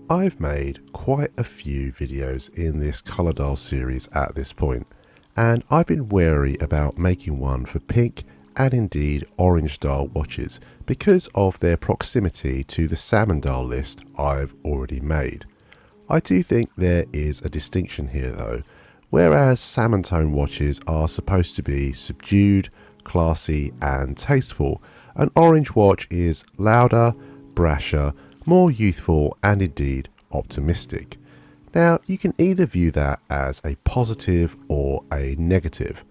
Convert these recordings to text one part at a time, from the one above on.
I've made quite a few videos in this colour dial series at this point, and I've been wary about making one for pink and indeed orange dial watches because of their proximity to the salmon dial list I've already made. I do think there is a distinction here though. Whereas salmon tone watches are supposed to be subdued, classy and tasteful, an orange watch is louder, brasher, more youthful and indeed optimistic. Now you can either view that as a positive or a negative.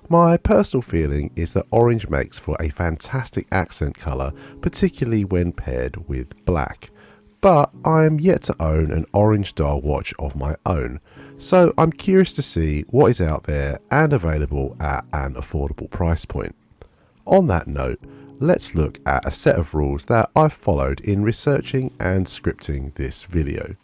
My personal feeling is that orange makes for a fantastic accent colour, particularly when paired with black. But I am yet to own an orange dial watch of my own, so I'm curious to see what is out there and available at an affordable price point. On that note, let's look at a set of rules that I've followed in researching and scripting this video.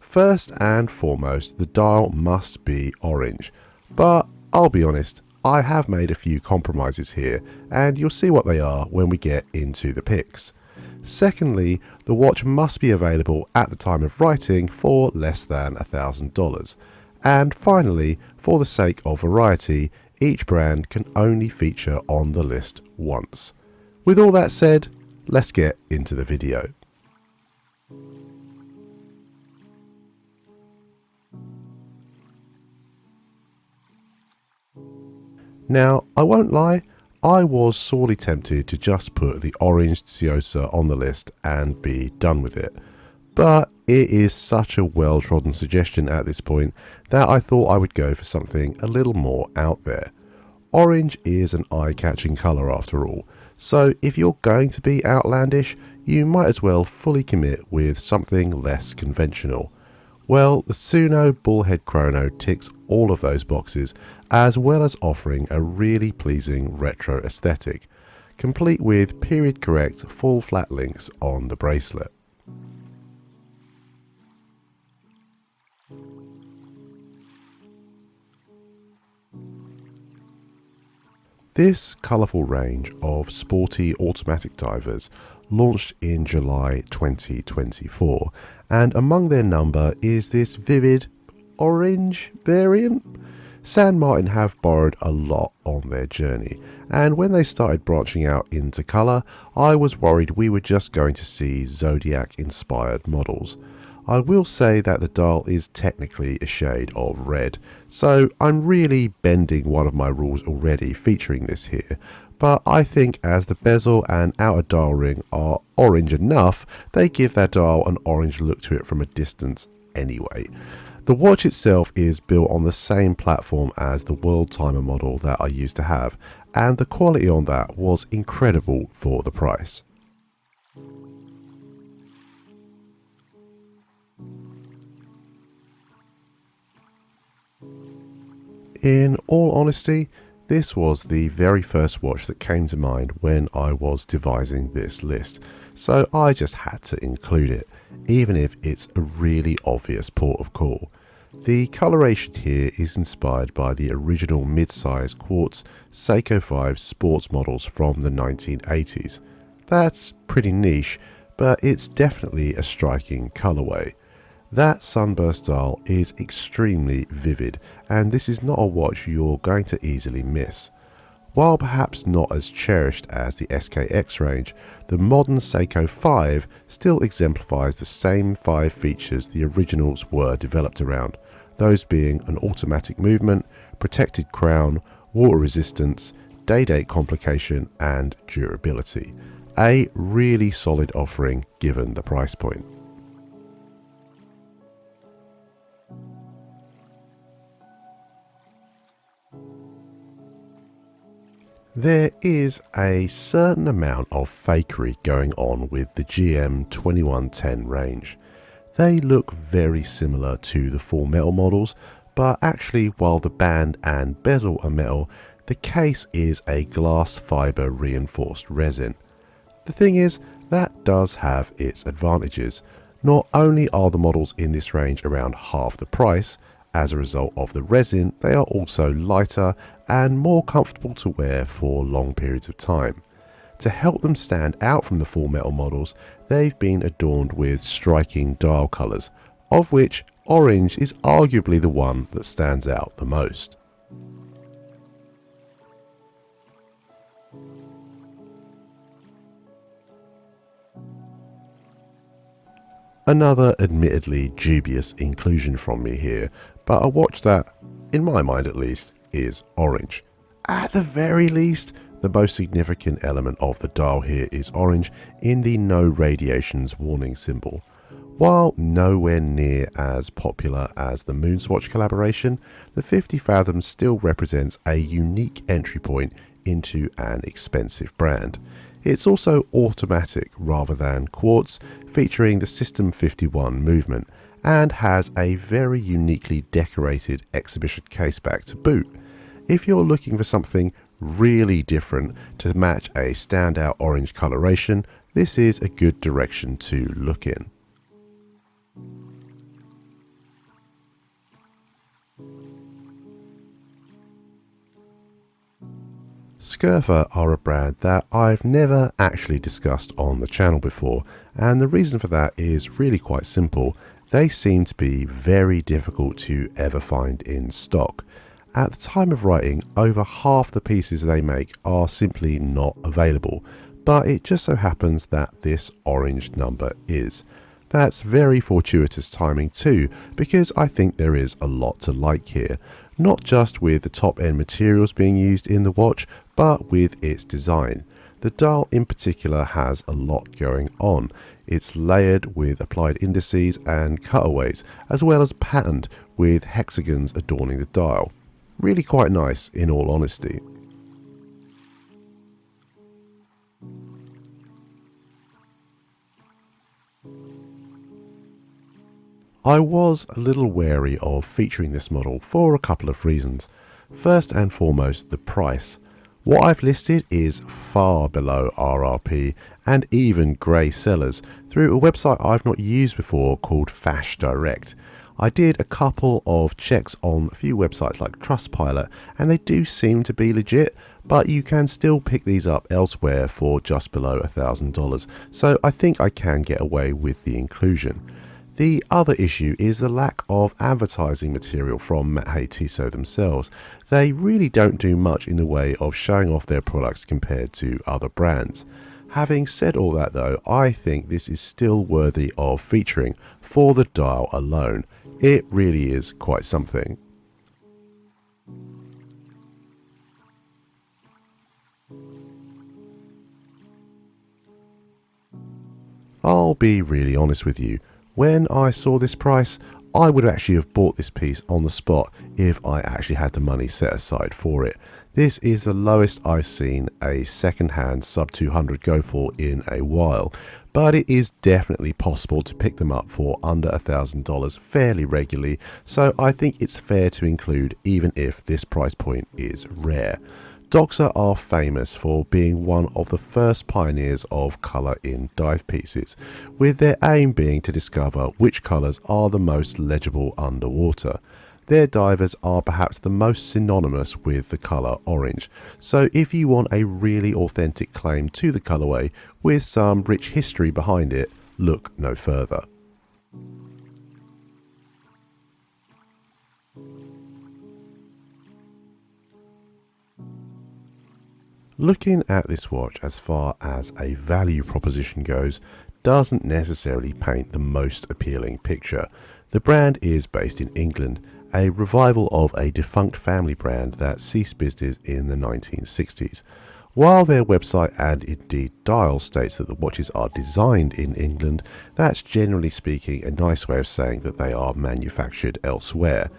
First and foremost, the dial must be orange, but I'll be honest, I have made a few compromises here and you'll see what they are when we get into the pics. Secondly, the watch must be available at the time of writing for less than $1,000. And finally, for the sake of variety, each brand can only feature on the list once. With all that said, let's get into the video. Now, I won't lie, I was sorely tempted to just put the orange Tsuno on the list and be done with it. But it is such a well-trodden suggestion at this point that I thought I would go for something a little more out there. Orange is an eye-catching colour after all, so if you're going to be outlandish, you might as well fully commit with something less conventional. Well, the Tsuno Bullhead Chrono ticks all of those boxes, as well as offering a really pleasing retro aesthetic, complete with period correct full flat links on the bracelet. This colourful range of sporty automatic divers launched in July 2024, and among their number is this vivid orange variant. San Martin have borrowed a lot on their journey, and when they started branching out into colour, I was worried we were just going to see Zodiac inspired models. I will say that the dial is technically a shade of red, so I'm really bending one of my rules already featuring this here, but I think as the bezel and outer dial ring are orange enough, they give their dial an orange look to it from a distance anyway. The watch itself is built on the same platform as the World Timer model that I used to have, and the quality on that was incredible for the price. In all honesty, this was the very first watch that came to mind when I was devising this list, so I just had to include it, even if it's a really obvious port of call. The coloration here is inspired by the original mid-size quartz Seiko 5 sports models from the 1980s. That's pretty niche, but it's definitely a striking colorway. That sunburst dial is extremely vivid, and this is not a watch you're going to easily miss. While perhaps not as cherished as the SKX range, the modern Seiko 5 still exemplifies the same 5 features the originals were developed around, those being an automatic movement, protected crown, water resistance, day-date complication and durability. A really solid offering given the price point. There is a certain amount of fakery going on with the GM 2110 range. They look very similar to the full metal models, but actually while the band and bezel are metal, the case is a glass fibre reinforced resin. The thing is, that does have its advantages. Not only are the models in this range around half the price, as a result of the resin, they are also lighter and more comfortable to wear for long periods of time. To help them stand out from the full metal models, they've been adorned with striking dial colours, of which orange is arguably the one that stands out the most. Another admittedly dubious inclusion from me here, but a watch that, in my mind at least, is orange. At the very least, the most significant element of the dial here is orange in the no radiations warning symbol. While nowhere near as popular as the Moonswatch collaboration, the 50 Fathoms still represents a unique entry point into an expensive brand. It's also automatic rather than quartz, featuring the System 51 movement, and has a very uniquely decorated exhibition caseback to boot. If you're looking for something really different to match a standout orange coloration, this is a good direction to look in. Scurfa are a brand that I've never actually discussed on the channel before, and the reason for that is really quite simple. They seem to be very difficult to ever find in stock. At the time of writing, over half the pieces they make are simply not available, but it just so happens that this orange number is. That's very fortuitous timing too, because I think there is a lot to like here, not just with the top end materials being used in the watch, but with its design. The dial in particular has a lot going on. It's layered with applied indices and cutaways, as well as patterned with hexagons adorning the dial. Really quite nice in all honesty. I was a little wary of featuring this model for a couple of reasons. First and foremost, the price. What I've listed is far below RRP and even grey sellers through a website I've not used before called Fash Direct. I did a couple of checks on a few websites like Trustpilot, and they do seem to be legit, but you can still pick these up elsewhere for just below $1,000, so I think I can get away with the inclusion. The other issue is the lack of advertising material from Mathey-Tissot themselves. They really don't do much in the way of showing off their products compared to other brands. Having said all that though, I think this is still worthy of featuring for the dial alone. It really is quite something. I'll be really honest with you. When I saw this price, I would actually have bought this piece on the spot if I actually had the money set aside for it. This is the lowest I've seen a second-hand sub 200 go for in a while, but it is definitely possible to pick them up for under $1,000 fairly regularly, so I think it's fair to include even if this price point is rare. Doxa are famous for being one of the first pioneers of colour in dive pieces, with their aim being to discover which colours are the most legible underwater. Their divers are perhaps the most synonymous with the colour orange, so if you want a really authentic claim to the colourway with some rich history behind it, look no further. Looking at this watch as far as a value proposition goes doesn't necessarily paint the most appealing picture. The brand is based in England, a revival of a defunct family brand that ceased business in the 1960s. While their website and indeed dial states that the watches are designed in England, that's generally speaking a nice way of saying that they are manufactured elsewhere.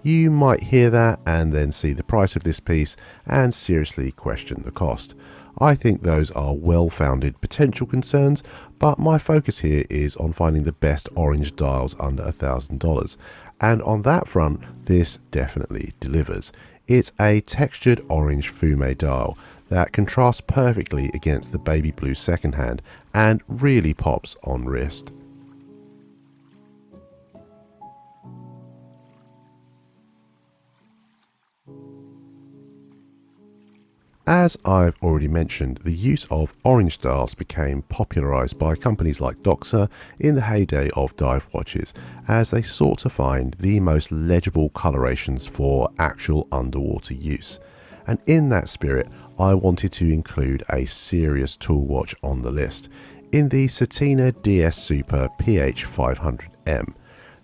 You might hear that and then see the price of this piece and seriously question the cost. I think those are well-founded potential concerns, but my focus here is on finding the best orange dials under $1,000. And on that front, this definitely delivers. It's a textured orange fume dial that contrasts perfectly against the baby blue secondhand and really pops on wrist. As I've already mentioned, the use of orange dials became popularised by companies like Doxa in the heyday of dive watches, as they sought to find the most legible colorations for actual underwater use. And in that spirit, I wanted to include a serious tool watch on the list, in the Certina DS Super PH500M.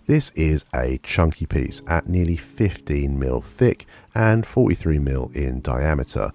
This is a chunky piece at nearly 15mm thick and 43mm in diameter.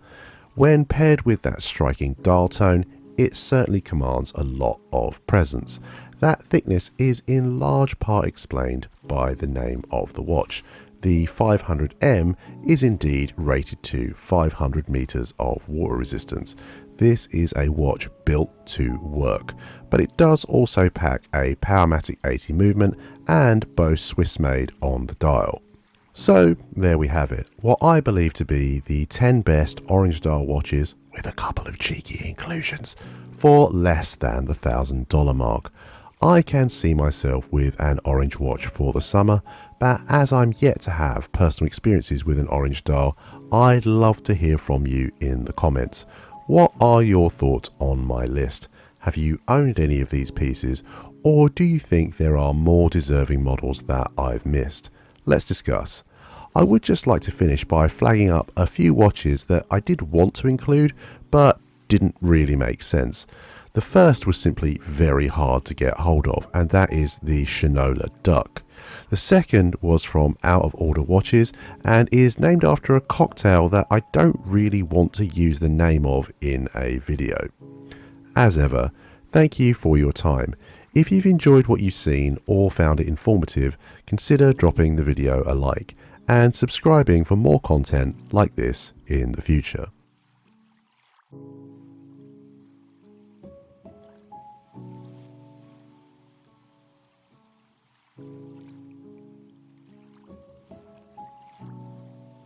When paired with that striking dial tone, it certainly commands a lot of presence. That thickness is in large part explained by the name of the watch. The 500M is indeed rated to 500 meters of water resistance. This is a watch built to work, but it does also pack a Powermatic 80 movement and boasts Swiss made on the dial. So there we have it, what I believe to be the 10 best orange dial watches, with a couple of cheeky inclusions, for less than the $1,000 mark. I can see myself with an orange watch for the summer, but as I'm yet to have personal experiences with an orange dial, I'd love to hear from you in the comments. What are your thoughts on my list? Have you owned any of these pieces, or do you think there are more deserving models that I've missed? Let's discuss. I would just like to finish by flagging up a few watches that I did want to include, but didn't really make sense. The first was simply very hard to get hold of, and that is the Shinola Duck. The second was from Out of Order Watches and is named after a cocktail that I don't really want to use the name of in a video. As ever, thank you for your time. If you've enjoyed what you've seen or found it informative, consider dropping the video a like and subscribing for more content like this in the future.